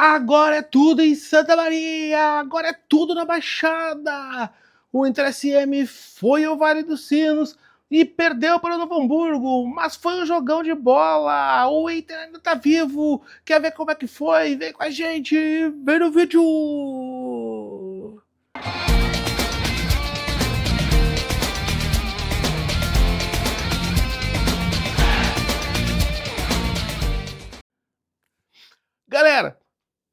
Agora é tudo em Santa Maria, agora é tudo na Baixada. O Inter SM foi ao Vale dos Sinos e perdeu para o Novo Hamburgo, mas foi um jogão de bola. O Inter ainda tá vivo. Quer ver como é que foi? Vem com a gente, vem no vídeo. Galera,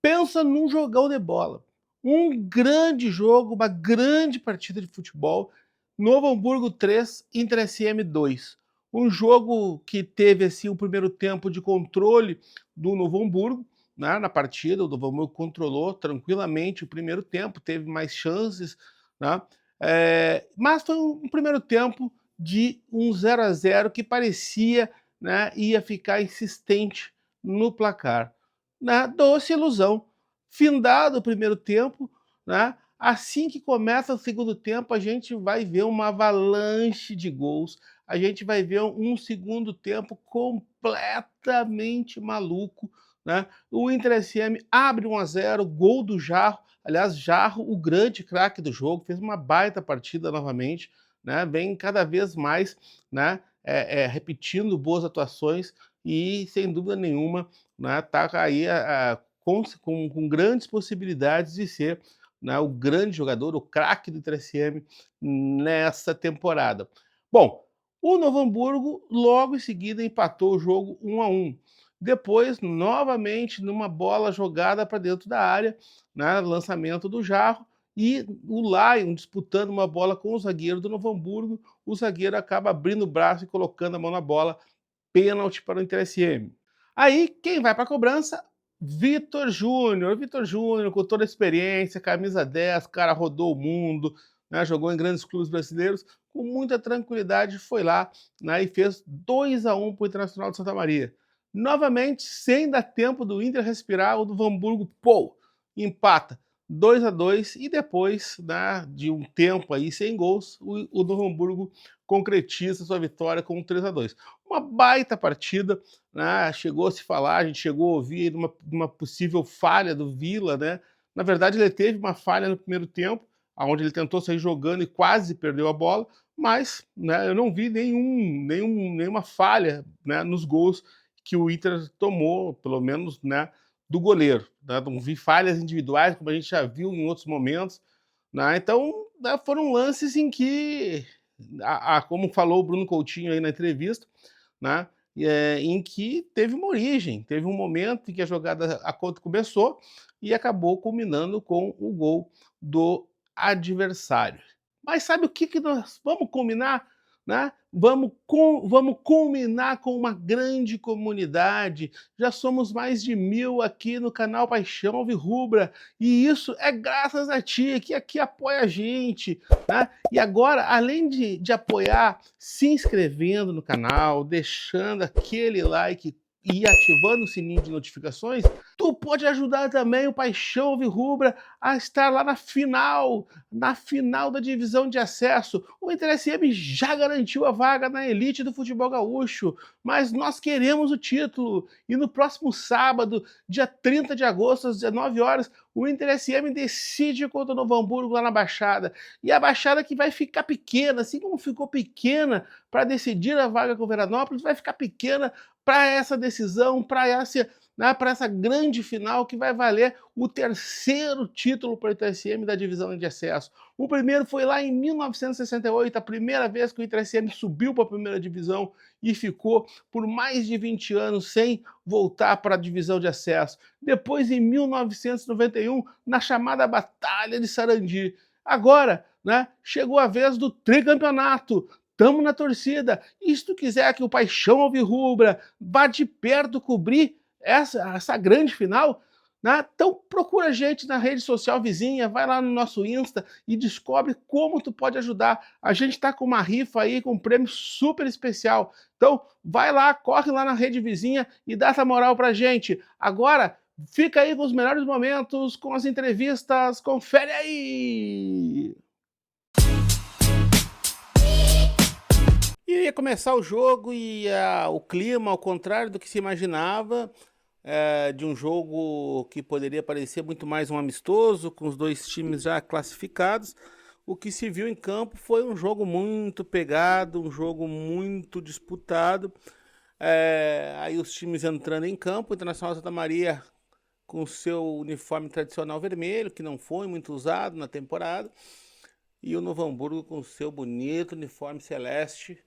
pensa num jogão de bola. Um grande jogo, uma grande partida de futebol. Novo Hamburgo 3, Inter SM 2. Um jogo que teve assim o primeiro tempo de controle do Novo Hamburgo, né, na partida. O Novo Hamburgo controlou tranquilamente o primeiro tempo, teve mais chances, né, mas foi um primeiro tempo de um 0-0 que parecia, né, ia ficar insistente no placar. Né, doce ilusão. Findado o primeiro tempo, né, assim que começa o segundo tempo, a gente vai ver uma avalanche de gols, a gente vai ver um segundo tempo completamente maluco, né? O Inter SM abre 1-0, gol do Jarro, aliás, Jarro, o grande craque do jogo, fez uma baita partida novamente, né? Vem cada vez mais, né, repetindo boas atuações e, sem dúvida nenhuma, né, tá aí com grandes possibilidades de ser, né, o grande jogador, o craque do Inter SM nessa temporada. Bom, o Novo Hamburgo logo em seguida empatou o jogo 1-1. Depois, novamente, numa bola jogada para dentro da área, né, lançamento do Jarro, e o Lion disputando uma bola com o zagueiro do Novo Hamburgo, o zagueiro acaba abrindo o braço e colocando a mão na bola, pênalti para o Inter SM. Aí, quem vai para a cobrança? Vitor Júnior. Vitor Júnior, com toda a experiência, camisa 10, cara rodou o mundo, né, jogou em grandes clubes brasileiros, com muita tranquilidade foi lá, né, e fez 2-1 para o Internacional de Santa Maria. Novamente, sem dar tempo do Inter respirar, o do Hamburgo, empata 2-2 e depois, né, de um tempo aí sem gols, o Novo Hamburgo concretiza sua vitória com 3-2. Uma baita partida, né? Chegou a se falar, a gente chegou a ouvir uma possível falha do Vila, né? Na verdade, ele teve uma falha no primeiro tempo, onde ele tentou sair jogando e quase perdeu a bola, mas, né, eu não vi nenhuma falha, né, nos gols que o Inter tomou, pelo menos, né, do goleiro. Né? Não vi falhas individuais, como a gente já viu em outros momentos. Né? Então, né, foram lances em que, como falou o Bruno Coutinho aí na entrevista, né, em que teve uma origem, teve um momento em que a jogada começou e acabou culminando com o gol do adversário. Mas sabe o que nós vamos combinar? Né? Vamos culminar com uma grande comunidade. Já somos mais de 1000 aqui no canal Paixão Alvirrubra, e isso é graças a ti, que aqui apoia a gente. Né? E agora, além de apoiar, se inscrevendo no canal, deixando aquele like e ativando o sininho de notificações, tu pode ajudar também o Paixão Alvirrubra a estar lá na final da divisão de acesso. O Inter SM já garantiu a vaga na elite do futebol gaúcho, mas nós queremos o título. E no próximo sábado, dia 30 de agosto, às 19 horas, o Inter SM decide contra o Novo Hamburgo lá na Baixada. E a Baixada que vai ficar pequena, assim como ficou pequena para decidir a vaga com o Veranópolis, vai ficar pequena para essa decisão, para essa grande final que vai valer o terceiro título para o Inter SM da divisão de acesso. O primeiro foi lá em 1968, a primeira vez que o Inter SM subiu para a primeira divisão e ficou por mais de 20 anos sem voltar para a divisão de acesso. Depois, em 1991, na chamada Batalha de Sarandi. Agora, né, chegou a vez do tricampeonato. Tamo na torcida. E se tu quiser que o Paixão Alvirrubra vá de perto cobrir essa grande final, né? Então procura a gente na rede social vizinha, vai lá no nosso Insta e descobre como tu pode ajudar. A gente está com uma rifa aí, com um prêmio super especial. Então vai lá, corre lá na rede vizinha e dá essa moral pra gente. Agora, fica aí com os melhores momentos, com as entrevistas, confere aí! E ia começar o jogo e o clima, ao contrário do que se imaginava, de um jogo que poderia parecer muito mais um amistoso, com os dois times já classificados. O que se viu em campo foi um jogo muito pegado, um jogo muito disputado. Aí os times entrando em campo, o Internacional Santa Maria com seu uniforme tradicional vermelho, que não foi muito usado na temporada, e o Novo Hamburgo com seu bonito uniforme celeste.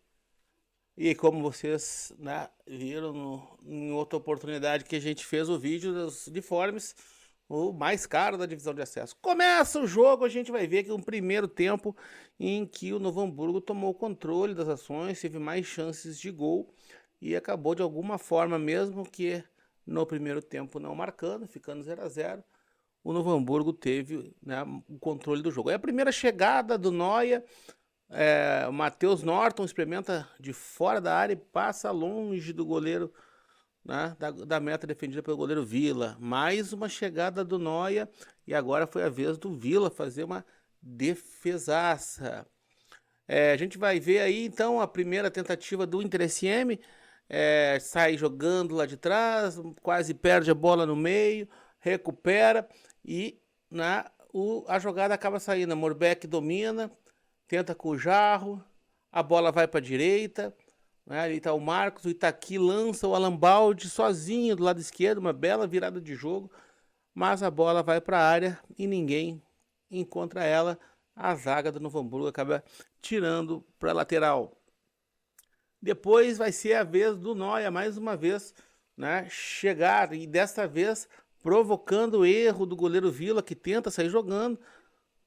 E como vocês, né, viram em outra oportunidade que a gente fez o vídeo dos uniformes, o mais caro da divisão de acesso. Começa o jogo, a gente vai ver que um primeiro tempo em que o Novo Hamburgo tomou o controle das ações, teve mais chances de gol e acabou de alguma forma, mesmo que no primeiro tempo não marcando, ficando 0 a 0, o Novo Hamburgo teve, né, o controle do jogo. É a primeira chegada do Noia. O Matheus Norton experimenta de fora da área e passa longe do goleiro, né, da meta defendida pelo goleiro Vila. Mais uma chegada do Noia e agora foi a vez do Vila fazer uma defesaça. A gente vai ver aí então a primeira tentativa do Inter SM. Sai jogando lá de trás, quase perde a bola no meio, recupera e a jogada acaba saindo. Morbeck domina, tenta com o Jarro, a bola vai para a direita, né? Ali está o Marcos, o Itaqui lança o Alan Baldi sozinho do lado esquerdo, uma bela virada de jogo, mas a bola vai para a área e ninguém encontra ela. A zaga do Novo Hamburgo acaba tirando para a lateral. Depois vai ser a vez do Noia, mais uma vez, né, chegar e desta vez provocando o erro do goleiro Vila, que tenta sair jogando,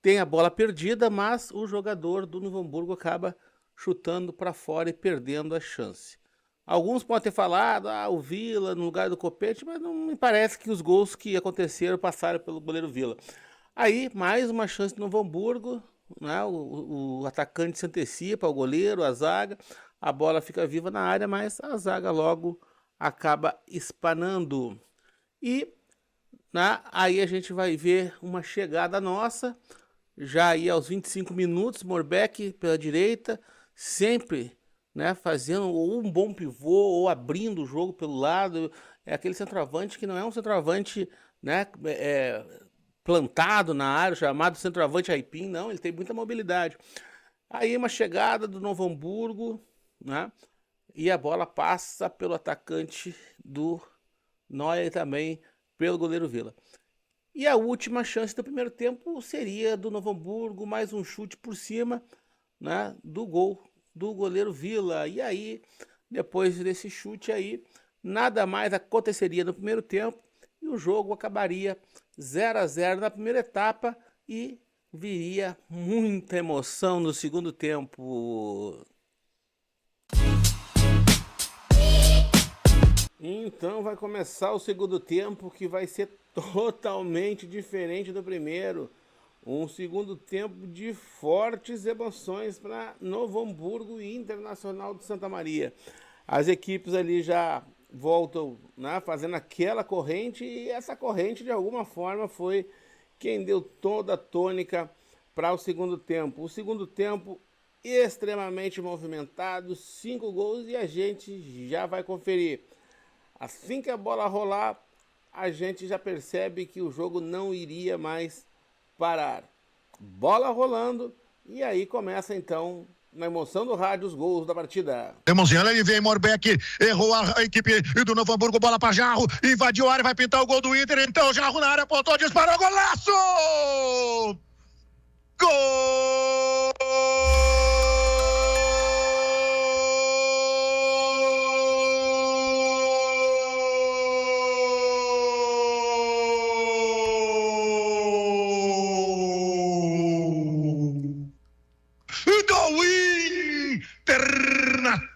tem a bola perdida, mas o jogador do Novo Hamburgo acaba chutando para fora e perdendo a chance. Alguns podem ter falado, o Vila no lugar do Copete, mas não me parece que os gols que aconteceram passaram pelo goleiro Vila. Aí, mais uma chance do Novo Hamburgo, né? O atacante se antecipa ao goleiro, a zaga, a bola fica viva na área, mas a zaga logo acaba espanando. E aí a gente vai ver uma chegada nossa, já aí aos 25 minutos, Morbeck pela direita, sempre, né, fazendo ou um bom pivô ou abrindo o jogo pelo lado. É aquele centroavante que não é um centroavante, né, plantado na área, chamado centroavante aipim, não, ele tem muita mobilidade. Aí uma chegada do Novo Hamburgo, né, e a bola passa pelo atacante do Noia e também pelo goleiro Vila. E a última chance do primeiro tempo seria do Novo Hamburgo, mais um chute por cima, né, do gol do goleiro Vila. E aí, depois desse chute aí, nada mais aconteceria no primeiro tempo e o jogo acabaria 0 a 0 na primeira etapa e viria muita emoção no segundo tempo. Então vai começar o segundo tempo, que vai ser totalmente diferente do primeiro. Um segundo tempo de fortes emoções para Novo Hamburgo e Internacional de Santa Maria. As equipes ali já voltam, né, fazendo aquela corrente, e essa corrente de alguma forma foi quem deu toda a tônica para o segundo tempo. O segundo tempo extremamente movimentado, 5 gols, e a gente já vai conferir. Assim que a bola rolar, a gente já percebe que o jogo não iria mais parar. Bola rolando, e aí começa então, na emoção do rádio, os gols da partida. Emocionando, ele vem, Morbeck, errou a equipe do Novo Hamburgo, bola para Jarro, invadiu a área, vai pintar o gol do Inter, então Jarro na área, apontou, disparou, golaço! Gol!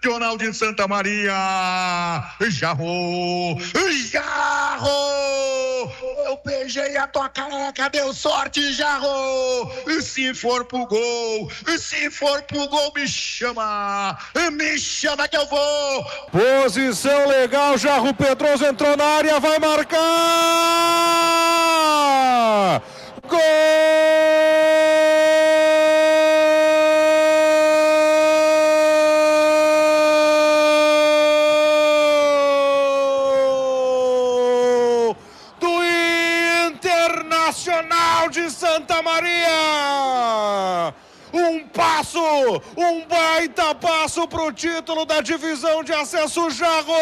Internacional de Santa Maria, Jarro, eu beijei a tua careca, deu sorte, Jarro, se for pro gol, me chama que eu vou. Posição legal, Jarro Pedroso entrou na área, vai marcar! Gol! Nacional de Santa Maria! Um baita passo pro título da divisão de acesso. Jarro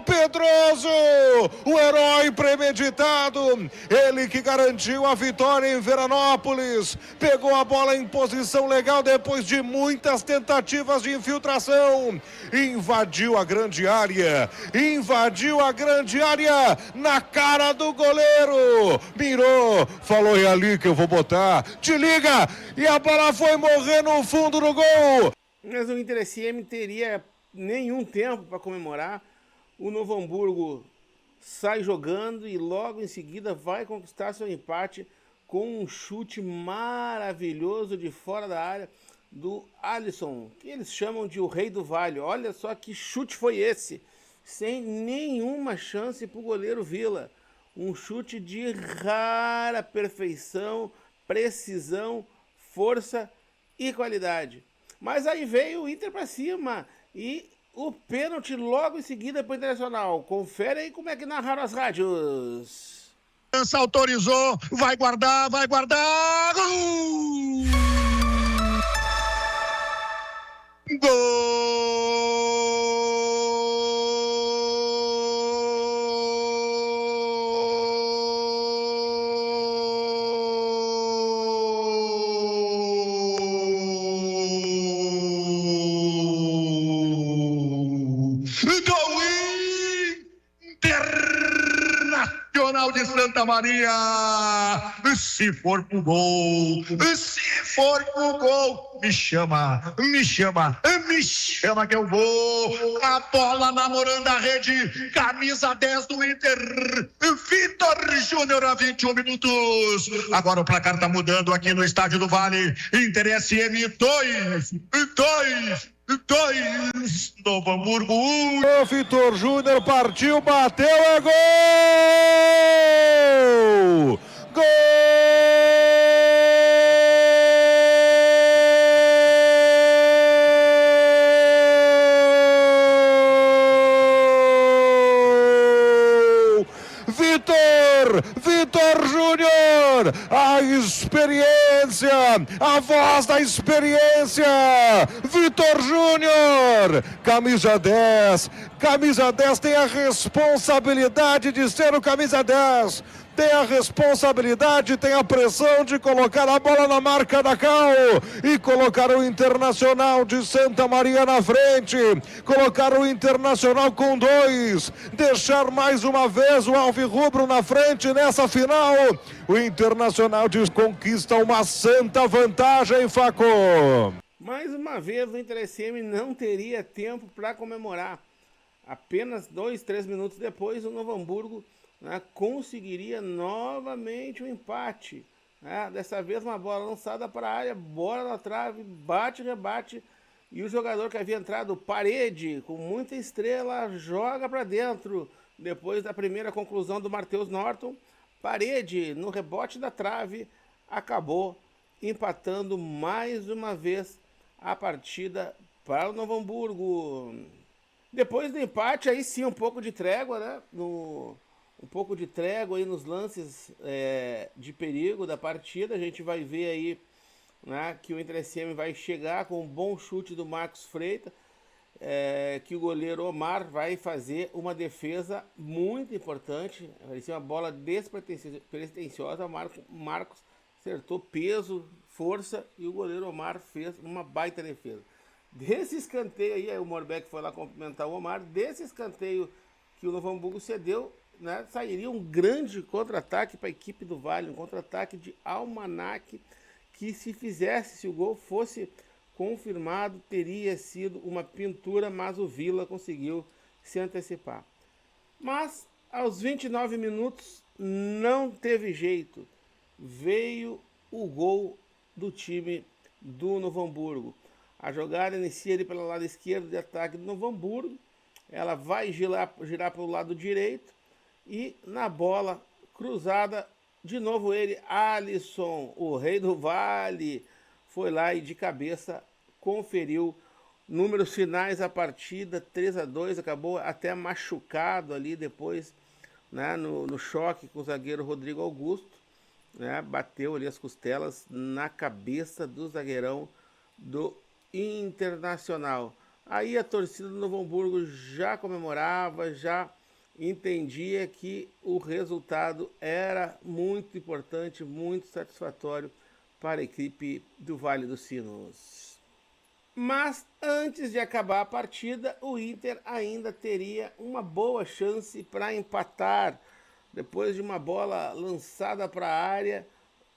Pedroso, o herói premeditado, ele que garantiu a vitória em Veranópolis, pegou a bola em posição legal depois de muitas tentativas de infiltração, invadiu a grande área na cara do goleiro, mirou, falou: é ali que eu vou botar. Te liga! E a bola foi morrer no fundo do gol. Mas o Inter SM teria nenhum tempo para comemorar. O Novo Hamburgo sai jogando e logo em seguida vai conquistar seu empate com um chute maravilhoso de fora da área do Alisson, que eles chamam de o Rei do Vale. Olha só que chute foi esse, sem nenhuma chance para o goleiro Vila. Um chute de rara perfeição, precisão, força e qualidade. Mas aí veio o Inter para cima e o pênalti logo em seguida para o Internacional. Confere aí como é que narraram as rádios. Autorizou, vai guardar. Gol! Internacional de Santa Maria, se for pro gol, me chama que eu vou. A bola namorando a rede, camisa 10 do Inter, Vitor Júnior, a 21 minutos. Agora o placar tá mudando aqui no Estádio do Vale. Inter SM 2, Novo Hamburgo 1. O Vitor Júnior partiu, bateu, é gol! Gol! Vitor Júnior, a experiência, a voz da experiência, Vitor Júnior, camisa 10 tem a responsabilidade de ser o camisa 10, tem a responsabilidade, tem a pressão de colocar a bola na marca da Cal e colocar o Internacional de Santa Maria na frente, colocar o Internacional com 2, deixar mais uma vez o Alvirrubro na frente nessa final. O Internacional conquista uma santa vantagem, Faco. Mais uma vez o Inter SM não teria tempo para comemorar. Apenas 2-3 minutos depois o Novo Hamburgo, né, conseguiria novamente o empate, né? Dessa vez uma bola lançada para a área, bola na trave, bate, rebate, e o jogador que havia entrado, Parede, com muita estrela, joga para dentro. Depois da primeira conclusão do Matheus Norton, Parede, no rebote da trave, acabou empatando mais uma vez a partida para o Novo Hamburgo. Depois do empate, aí sim um pouco de trégua, né? Um pouco de trégua aí nos lances de perigo da partida. A gente vai ver aí, né, que o Inter SM vai chegar com um bom chute do Marcos Freitas, que o goleiro Omar vai fazer uma defesa muito importante. Parecia uma bola despretensiosa. O Marcos acertou peso, força, e o goleiro Omar fez uma baita defesa. Desse escanteio aí o Morbeck foi lá cumprimentar o Omar. Desse escanteio que o Novo Hamburgo cedeu, né, sairia um grande contra-ataque para a equipe do Vale, um contra-ataque de Almanac, que se o gol fosse confirmado, teria sido uma pintura, mas o Vila conseguiu se antecipar. Mas aos 29 minutos não teve jeito, veio o gol do time do Novo Hamburgo. A jogada inicia ali pelo lado esquerdo de ataque do Novo Hamburgo, ela vai girar para o lado direito, e na bola cruzada, de novo ele, Alisson, o Rei do Vale, foi lá e de cabeça conferiu números finais da partida, 3-2, acabou até machucado ali depois né, no choque com o zagueiro Rodrigo Augusto, né, bateu ali as costelas na cabeça do zagueirão do Internacional. Aí a torcida do Novo Hamburgo já comemorava, já entendia que o resultado era muito importante, muito satisfatório para a equipe do Vale dos Sinos. Mas antes de acabar a partida, o Inter ainda teria uma boa chance para empatar. Depois de uma bola lançada para a área,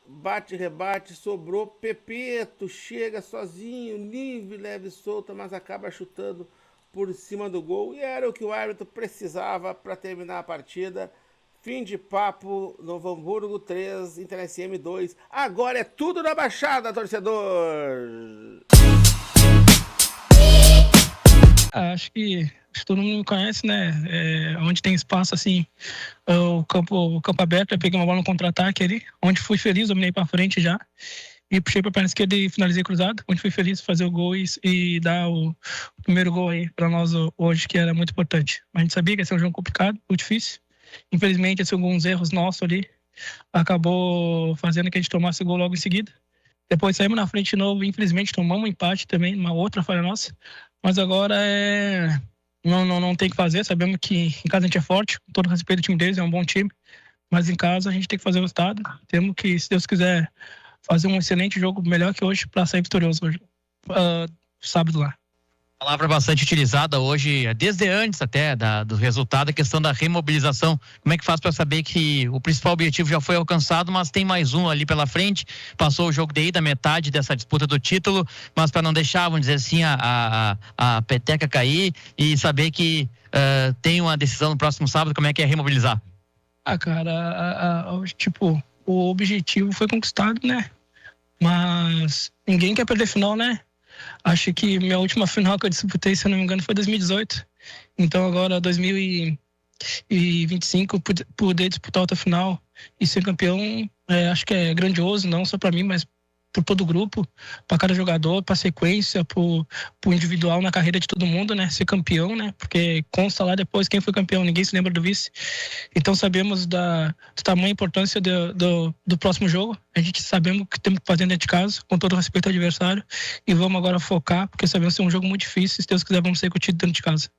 bate-rebate, sobrou. Pepeto chega sozinho, livre, leve e solta, mas acaba chutando por cima do gol. E era o que o árbitro precisava para terminar a partida. Fim de papo, Novo Hamburgo 3, Inter SM 2. Agora é tudo na Baixada, torcedor! Acho que todo mundo me conhece, né? Onde tem espaço, assim, o campo aberto, eu peguei uma bola no contra-ataque ali, onde fui feliz, dominei para frente já, e puxei para a perna esquerda e finalizei cruzado, onde fui feliz fazer o gol e dar o primeiro gol aí para nós hoje, que era muito importante. Mas a gente sabia que ia ser um jogo complicado, muito difícil. Infelizmente, alguns erros nossos ali acabou fazendo que a gente tomasse o gol logo em seguida. Depois saímos na frente de novo, infelizmente tomamos um empate também, uma outra falha nossa. Mas agora não tem o que fazer, sabemos que em casa a gente é forte, com todo respeito ao time deles, é um bom time, mas em casa a gente tem que fazer o resultado, temos que, se Deus quiser, fazer um excelente jogo, melhor que hoje, para sair vitorioso hoje, sábado lá. Palavra bastante utilizada hoje, desde antes até do resultado, a questão da remobilização. Como é que faz para saber que o principal objetivo já foi alcançado, mas tem mais um ali pela frente? Passou o jogo de ida, metade dessa disputa do título, mas para não deixar, vamos dizer assim, a peteca cair e saber que tem uma decisão no próximo sábado, como é que é remobilizar? Cara, o objetivo foi conquistado, né? Mas ninguém quer perder final, né? Acho que minha última final que eu disputei, se eu não me engano, foi 2018. Então agora 2025, poder disputar outra final e ser campeão, acho que é grandioso, não só para mim, mas por todo o grupo, para cada jogador, para sequência, pro individual na carreira de todo mundo, né? Ser campeão, né? Porque consta lá depois quem foi campeão, ninguém se lembra do vice. Então sabemos do tamanho e importância do próximo jogo. A gente sabemos o que temos que fazer dentro de casa, com todo respeito ao adversário. E vamos agora focar, porque sabemos que é um jogo muito difícil. Se Deus quiser, vamos sair com o título dentro de casa.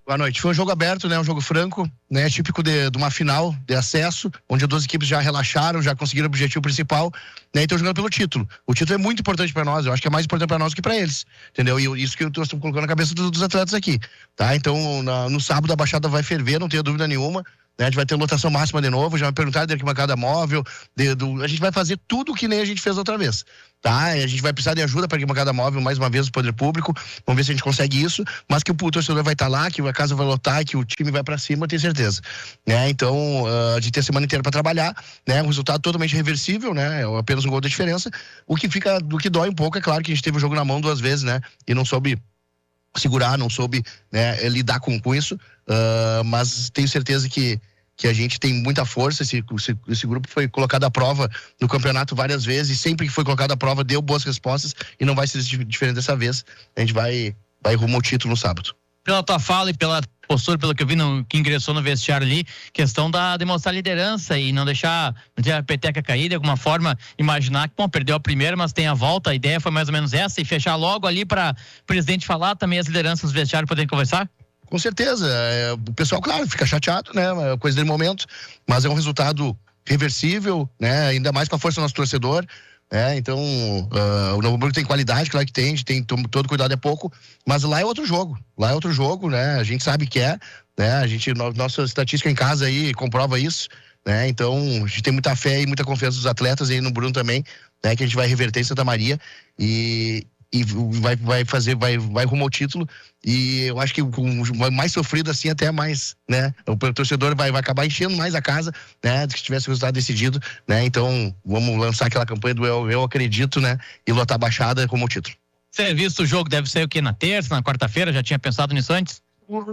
Boa noite. Foi um jogo aberto, né? Um jogo franco, né? Típico de uma final de acesso, onde as duas equipes já relaxaram, já conseguiram o objetivo principal, né? E estão jogando pelo título. O título é muito importante para nós. Eu acho que é mais importante para nós do que para eles, entendeu? E isso que eu estou colocando na cabeça dos atletas aqui, tá? Então, no sábado a Baixada vai ferver, não tenho dúvida nenhuma. Né? A gente vai ter lotação máxima de novo, já me perguntaram de arquibancada móvel, a gente vai fazer tudo que nem a gente fez outra vez, tá? E a gente vai precisar de ajuda para arquibancada móvel mais uma vez do poder público, vamos ver se a gente consegue isso, mas que o torcedor vai estar lá, que a casa vai lotar e que o time vai para cima, eu tenho certeza, né? Então, a gente tem a semana inteira para trabalhar, né? Um resultado totalmente reversível, né? É apenas um gol da diferença. O que dói um pouco, é claro que a gente teve o jogo na mão 2 vezes, né? E não soube segurar, não soube, né, lidar com isso, mas tenho certeza que a gente tem muita força. Esse grupo foi colocado à prova no campeonato várias vezes, e sempre que foi colocado à prova deu boas respostas, e não vai ser diferente dessa vez. A gente vai rumo ao título no sábado. Pela tua fala e pela postura, pelo que eu vi que ingressou no vestiário ali, questão de mostrar liderança e não deixar a peteca cair, de alguma forma imaginar que, perdeu a primeira, mas tem a volta, a ideia foi mais ou menos essa, e fechar logo ali para o presidente falar, também as lideranças do vestiário poderem conversar? Com certeza, o pessoal, claro, fica chateado, né, é coisa do momento, mas é um resultado reversível, né, ainda mais com a força do nosso torcedor. Então, o Novo Hamburgo tem qualidade, claro que tem, a gente tem todo cuidado, é pouco, mas lá é outro jogo, né? A gente sabe que né? Nossa estatística em casa aí comprova isso, né? Então, a gente tem muita fé e muita confiança dos atletas, e aí no Bruno também, né? Que a gente vai reverter em Santa Maria e vai rumo ao título. E eu acho que o mais sofrido assim, até mais, né? O torcedor vai acabar enchendo mais a casa, né? Se tivesse o resultado decidido, né? Então, vamos lançar aquela campanha do eu acredito, né? E lotar a Baixada rumo ao título. Você visto o jogo, deve ser o quê? Na terça, na quarta-feira? Já tinha pensado nisso antes?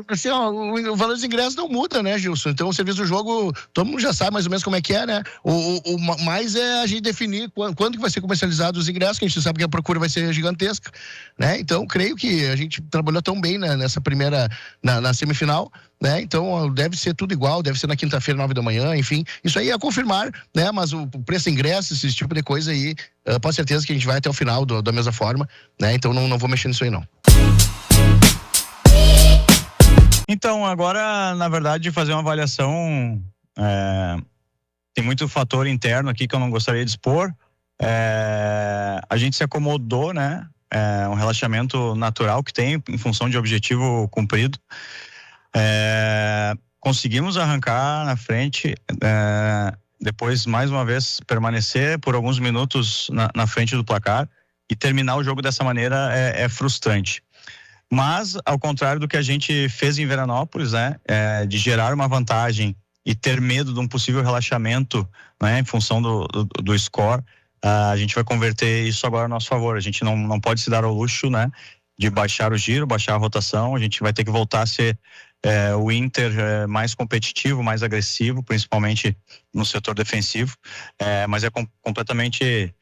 Assim, ó, o valor dos ingressos não muda, né, Gilson? Então o serviço do jogo, todo mundo já sabe mais ou menos como é que é, né? O mais é a gente definir quando que vai ser comercializado os ingressos, que a gente sabe que a procura vai ser gigantesca, né? Então creio que a gente trabalhou tão bem, né, nessa primeira, na semifinal, né? Então deve ser tudo igual, deve ser na quinta-feira, 9 da manhã, enfim. Isso aí é a confirmar, né? Mas o preço do ingresso, esse tipo de coisa aí, pode certeza que a gente vai até o final da mesma forma, né? Então não vou mexer nisso aí, não. Então, agora, na verdade, fazer uma avaliação, tem muito fator interno aqui que eu não gostaria de expor. A gente se acomodou, né? Um relaxamento natural que tem em função de objetivo cumprido. Conseguimos arrancar na frente, depois, mais uma vez, permanecer por alguns minutos na frente do placar e terminar o jogo dessa maneira é frustrante. Mas, ao contrário do que a gente fez em Veranópolis, né, de gerar uma vantagem e ter medo de um possível relaxamento, né, em função do score, a gente vai converter isso agora a nosso favor. A gente não pode se dar ao luxo, né, de baixar o giro, baixar a rotação. A gente vai ter que voltar a ser o Inter mais competitivo, mais agressivo, principalmente no setor defensivo. Mas é completamente...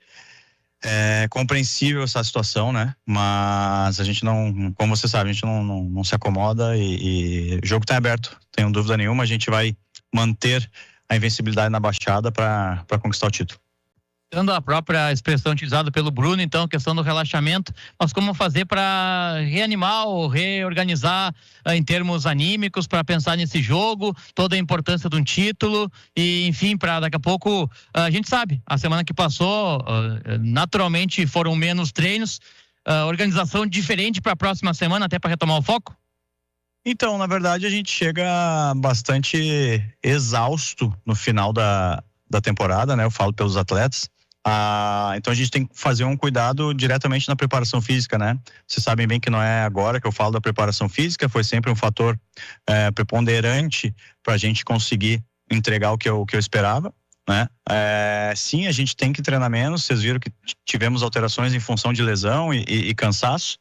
compreensível essa situação, né? Mas a gente não, como você sabe, a gente não se acomoda e o jogo está aberto, tenho dúvida nenhuma. A gente vai manter a invencibilidade na Baixada para conquistar o título. Dando a própria expressão utilizada pelo Bruno, então, questão do relaxamento, mas como fazer para reanimar ou reorganizar em termos anímicos, para pensar nesse jogo, toda a importância de um título e, enfim, para daqui a pouco, a gente sabe, a semana que passou, naturalmente foram menos treinos, organização diferente para a próxima semana, até para retomar o foco? Então, na verdade, a gente chega bastante exausto no final da temporada, né? Eu falo pelos atletas. Então a gente tem que fazer um cuidado diretamente na preparação física, né? Vocês sabem bem que não é agora que eu falo da preparação física, foi sempre um fator preponderante para a gente conseguir entregar o que eu esperava, né? Sim, a gente tem que treinar menos. Vocês viram que tivemos alterações em função de lesão e cansaço.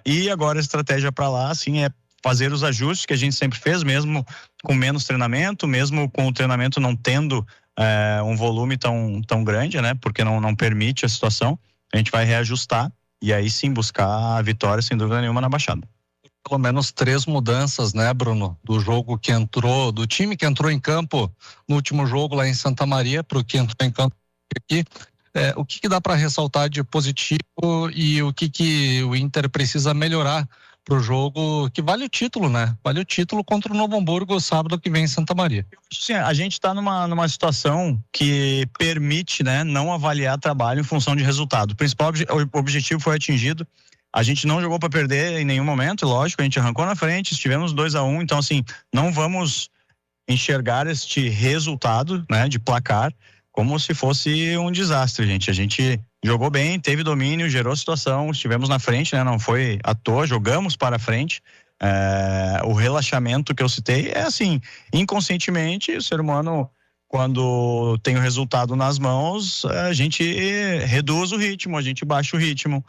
E agora a estratégia para lá, assim, é fazer os ajustes que a gente sempre fez, mesmo com menos treinamento, mesmo com o treinamento não tendo um volume tão grande, né? Porque não permite a situação. A gente vai reajustar e aí sim buscar a vitória, sem dúvida nenhuma, na Baixada. Pelo menos 3 mudanças, né, Bruno? Do jogo que entrou, do time que entrou em campo no último jogo lá em Santa Maria para o que entrou em campo aqui. O que dá para ressaltar de positivo e o que o Inter precisa melhorar pro jogo que vale o título, né? Vale o título contra o Novo Hamburgo sábado que vem em Santa Maria. Sim, a gente está numa situação que permite, né, não avaliar trabalho em função de resultado. O principal objetivo foi atingido. A gente não jogou para perder em nenhum momento, lógico, a gente arrancou na frente, estivemos 2-1, então assim, não vamos enxergar este resultado, né, de placar como se fosse um desastre, gente. A gente jogou bem, teve domínio, gerou situação, estivemos na frente, né? Não foi à toa, jogamos para frente. O relaxamento que eu citei é assim, inconscientemente, o ser humano, quando tem o resultado nas mãos, a gente reduz o ritmo, a gente baixa o ritmo.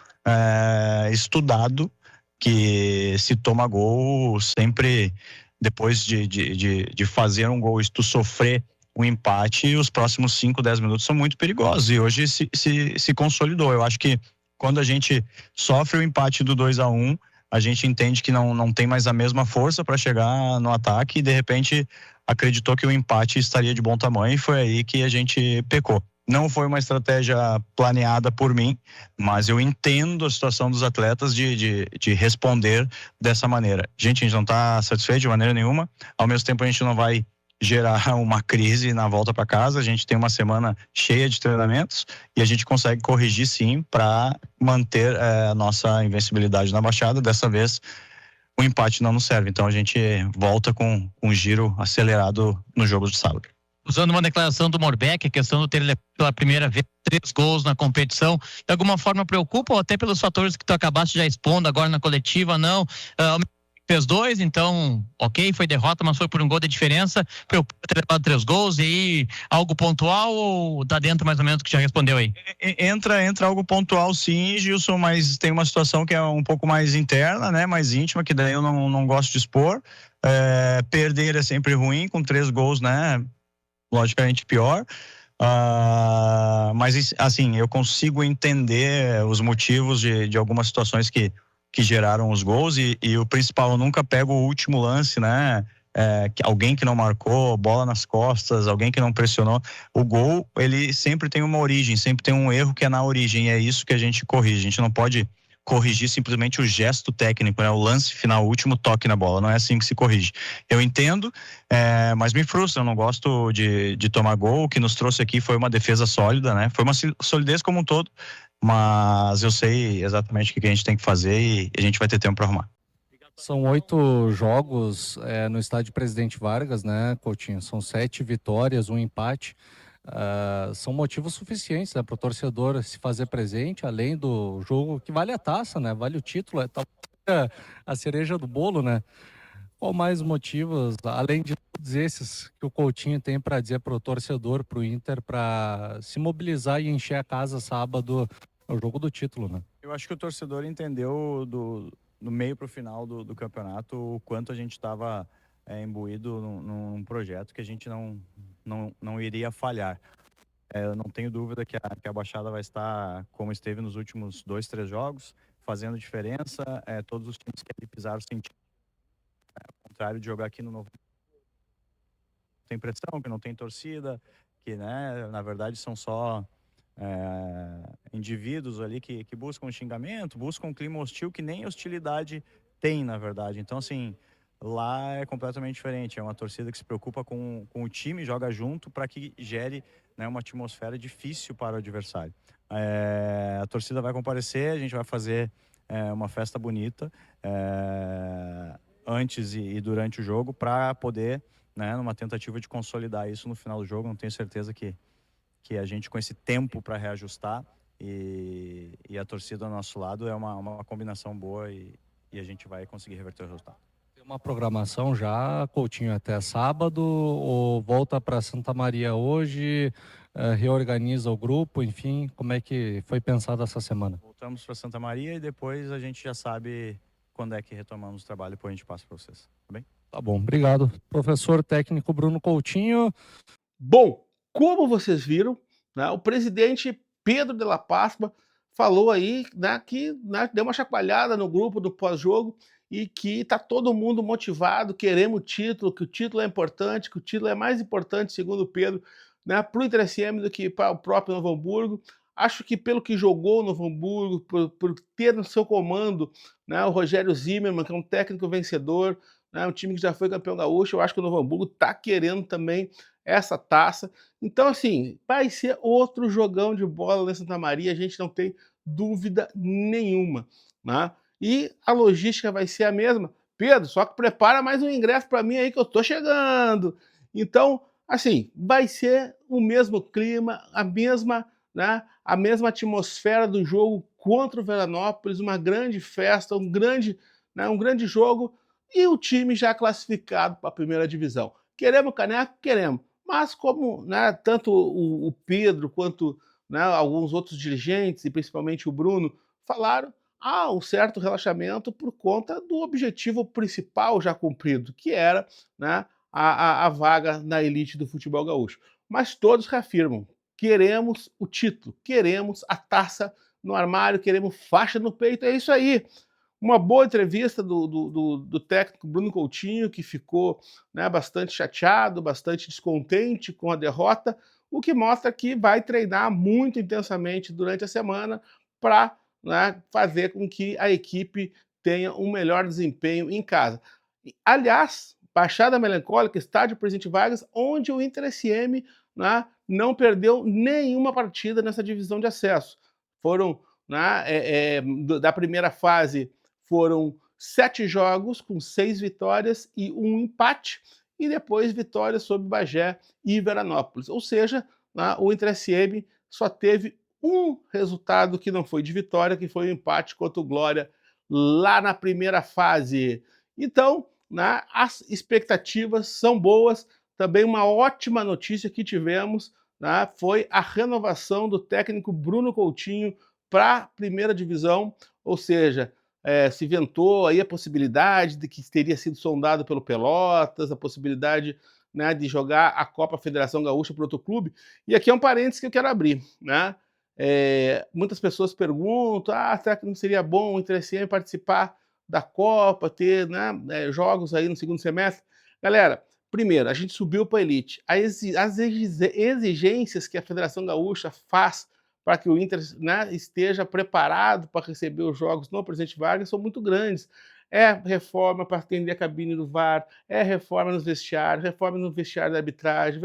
Estudado que se toma gol sempre depois de fazer um gol, tu sofrer o empate, os próximos 5, 10 minutos são muito perigosos e hoje se consolidou. Eu acho que quando a gente sofre o empate do 2-1, a gente entende que não tem mais a mesma força para chegar no ataque e de repente acreditou que o empate estaria de bom tamanho e foi aí que a gente pecou. Não foi uma estratégia planeada por mim, mas eu entendo a situação dos atletas de responder dessa maneira. A gente não está satisfeito de maneira nenhuma, ao mesmo tempo a gente não vai gerar uma crise na volta para casa. A gente tem uma semana cheia de treinamentos e a gente consegue corrigir sim para manter a nossa invencibilidade na Baixada. Dessa vez o empate não nos serve, então a gente volta com um giro acelerado no jogo de sábado. Usando uma declaração do Morbeck, a questão de ter levado pela primeira vez 3 gols na competição, de alguma forma preocupa ou até pelos fatores que tu acabaste já expondo agora na coletiva, não? fez 2, então, ok, foi derrota, mas foi por um gol de diferença, preocupa ter levado 3 gols, e aí algo pontual ou tá dentro mais ou menos que já respondeu aí? Entra algo pontual, sim, Gilson, mas tem uma situação que é um pouco mais interna, né, mais íntima, que daí eu não gosto de expor. Perder é sempre ruim, com 3 gols, né, logicamente pior. Mas assim, eu consigo entender os motivos de algumas situações que geraram os gols, e o principal, eu nunca pego o último lance, né? Alguém que não marcou, bola nas costas, alguém que não pressionou. O gol, ele sempre tem uma origem, sempre tem um erro que é na origem, e é isso que a gente corrige. A gente não pode corrigir simplesmente o gesto técnico, né? O lance final, o último toque na bola, não é assim que se corrige. Eu entendo, mas me frustra, eu não gosto de tomar gol. O que nos trouxe aqui foi uma defesa sólida, né? Foi uma solidez como um todo, mas eu sei exatamente o que a gente tem que fazer e a gente vai ter tempo para arrumar. São 8 jogos no estádio Presidente Vargas, né, Coutinho? São 7 vitórias, 1 empate. São motivos suficientes, né, para o torcedor se fazer presente, além do jogo que vale a taça, né? Vale o título, a cereja do bolo, né? Qual mais motivos, além de todos esses, que o Coutinho tem para dizer para o torcedor, para o Inter, para se mobilizar e encher a casa sábado no jogo do título, né? Eu acho que o torcedor entendeu do meio para o final do campeonato o quanto a gente estava imbuído num projeto que a gente não iria falhar. Eu não tenho dúvida que a Baixada vai estar como esteve nos últimos 2, 3 jogos, fazendo diferença. Todos os times que ali pisaram sentindo. Ao contrário de jogar aqui no Novo, tem pressão, que não tem torcida, que, né, na verdade são só indivíduos ali que buscam xingamento, buscam um clima hostil que nem hostilidade tem, na verdade. Então, assim, lá é completamente diferente. É uma torcida que se preocupa com o time, joga junto para que gere, né, uma atmosfera difícil para o adversário. A torcida vai comparecer, a gente vai fazer uma festa bonita antes e durante o jogo para poder, né, numa tentativa de consolidar isso no final do jogo. Não tenho certeza que a gente, com esse tempo para reajustar e a torcida ao nosso lado, é uma combinação boa e a gente vai conseguir reverter o resultado. Tem uma programação já, Coutinho, até sábado, ou volta para Santa Maria hoje, reorganiza o grupo, enfim, como é que foi pensado essa semana? Voltamos para Santa Maria e depois a gente já sabe quando é que retomamos o trabalho, depois a gente passa para vocês, tá bem? Tá bom, obrigado. Professor técnico Bruno Coutinho. Bom, como vocês viram, né, o presidente Pedro de la Páscoa falou aí, né, que, né, deu uma chacoalhada no grupo do pós-jogo e que está todo mundo motivado, queremos o título, que o título é importante, que o título é mais importante, segundo o Pedro, né, para o Inter SM do que para o próprio Novo Hamburgo. Acho que pelo que jogou o Novo Hamburgo, por ter no seu comando, né, o Rogério Zimmermann, que é um técnico vencedor, né, um time que já foi campeão gaúcho, eu acho que o Novo Hamburgo está querendo também essa taça. Então, assim, vai ser outro jogão de bola em Santa Maria, a gente não tem dúvida nenhuma, né? E a logística vai ser a mesma. Pedro, só que prepara mais um ingresso para mim aí que eu tô chegando. Então, assim, vai ser o mesmo clima, a mesma atmosfera do jogo contra o Veranópolis, uma grande festa, um grande jogo, e o time já classificado para a primeira divisão. Queremos caneco? Queremos. Mas como, né, tanto o Pedro quanto, né, alguns outros dirigentes, e principalmente o Bruno, falaram, há um certo relaxamento por conta do objetivo principal já cumprido, que era, né, a vaga na elite do futebol gaúcho. Mas todos reafirmam, queremos o título, queremos a taça no armário, queremos faixa no peito, é isso aí. Uma boa entrevista do técnico Bruno Coutinho, que ficou, né, bastante chateado, bastante descontente com a derrota, o que mostra que vai treinar muito intensamente durante a semana para, né, fazer com que a equipe tenha um melhor desempenho em casa. Aliás, Baixada Melancólica, estádio Presidente Vargas, onde o Inter SM, né, não perdeu nenhuma partida nessa divisão de acesso. Foram, né, da primeira fase, foram 7 jogos com 6 vitórias e 1 empate, e depois vitórias sobre Bagé e Veranópolis. Ou seja, né, o Inter SM só teve um resultado que não foi de vitória, que foi o empate contra o Glória lá na primeira fase. Então, né, as expectativas são boas. Também uma ótima notícia que tivemos, né, foi a renovação do técnico Bruno Coutinho para a primeira divisão, ou seja, se ventou aí a possibilidade de que teria sido sondado pelo Pelotas, a possibilidade, né, de jogar a Copa Federação Gaúcha para outro clube. E aqui é um parênteses que eu quero abrir, né? Muitas pessoas perguntam, será que não seria bom o Inter-SM participar da Copa, ter, né, jogos aí no segundo semestre? Galera, primeiro, a gente subiu para a elite. As exigências que a Federação Gaúcha faz para que o Inter, né, esteja preparado para receber os jogos no Presidente Vargas são muito grandes. É reforma para atender a cabine do VAR, é reforma nos vestiários, reforma no vestiário da arbitragem,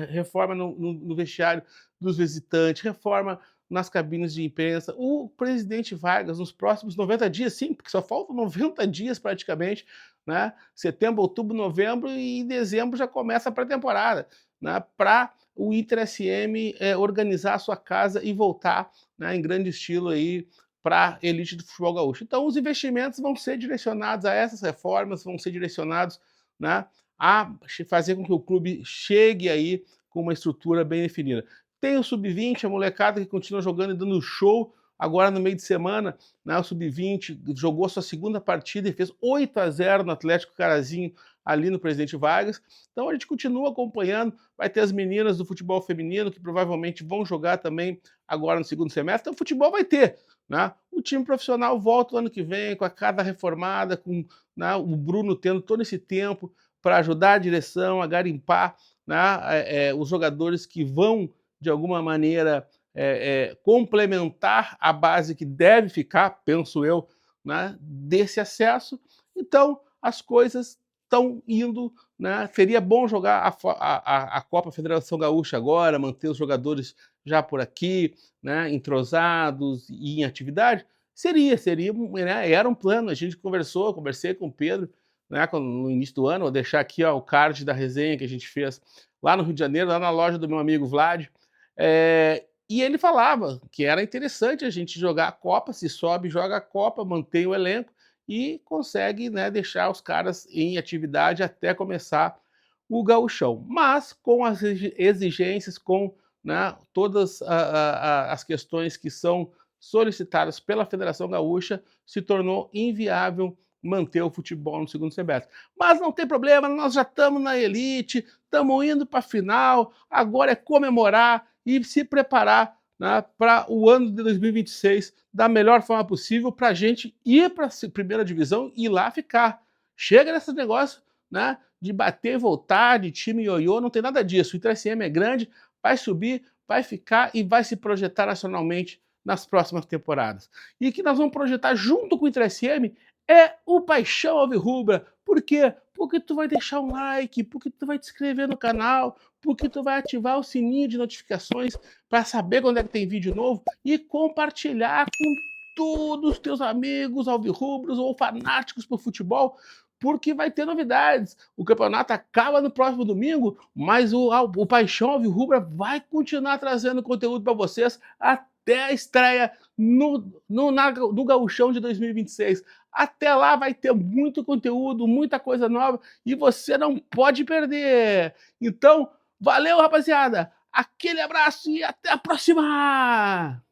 reforma no vestiário dos visitantes, reforma nas cabines de imprensa. O Presidente Vargas, nos próximos 90 dias, sim, porque só faltam 90 dias praticamente, né? Setembro, outubro, novembro e em dezembro já começa a pré-temporada, né? Para o Inter-SM organizar a sua casa e voltar, né, em grande estilo aí para a elite do futebol gaúcho. Então os investimentos vão ser direcionados a essas reformas, vão ser direcionados, né, a fazer com que o clube chegue aí com uma estrutura bem definida. Tem o Sub-20, a molecada que continua jogando e dando show agora no meio de semana, né, o Sub-20 jogou a sua segunda partida e fez 8-0 no Atlético Carazinho, ali no Presidente Vargas. Então a gente continua acompanhando, vai ter as meninas do futebol feminino que provavelmente vão jogar também agora no segundo semestre. Então o futebol vai ter, né? O time profissional volta o ano que vem com a casa reformada, com, né, o Bruno tendo todo esse tempo para ajudar a direção a garimpar, né, os jogadores que vão, de alguma maneira, complementar a base que deve ficar, penso eu, né, desse acesso. Então as coisas estão indo, né? Seria bom jogar a Copa Federação Gaúcha agora, manter os jogadores já por aqui, né, entrosados e em atividade? Seria, né, era um plano, a gente conversei com o Pedro, né, no início do ano, vou deixar aqui, ó, o card da resenha que a gente fez lá no Rio de Janeiro, lá na loja do meu amigo Vlad, e ele falava que era interessante a gente jogar a Copa, se sobe, joga a Copa, mantém o elenco, e consegue, né, deixar os caras em atividade até começar o gauchão. Mas com as exigências, com, né, todas as questões que são solicitadas pela Federação Gaúcha, se tornou inviável manter o futebol no segundo semestre. Mas não tem problema, nós já estamos na elite, estamos indo para a final, agora é comemorar e se preparar, né, para o ano de 2026 da melhor forma possível, para a gente ir para a primeira divisão e ir lá ficar. Chega desse negócio, né, de bater e voltar, de time ioiô, não tem nada disso. O Inter-SM é grande, vai subir, vai ficar e vai se projetar nacionalmente nas próximas temporadas. E o que nós vamos projetar junto com o Inter-SM é o Paixão Alvirrubra. Por quê? Porque tu vai deixar um like, porque tu vai te inscrever no canal, porque tu vai ativar o sininho de notificações para saber quando é que tem vídeo novo e compartilhar com todos os teus amigos alvirrubros ou fanáticos por futebol, porque vai ter novidades. O campeonato acaba no próximo domingo, mas o Paixão Alvirrubra vai continuar trazendo conteúdo para vocês até a estreia no Gauchão de 2026. Até lá vai ter muito conteúdo, muita coisa nova e você não pode perder. Então, valeu, rapaziada! Aquele abraço e até a próxima!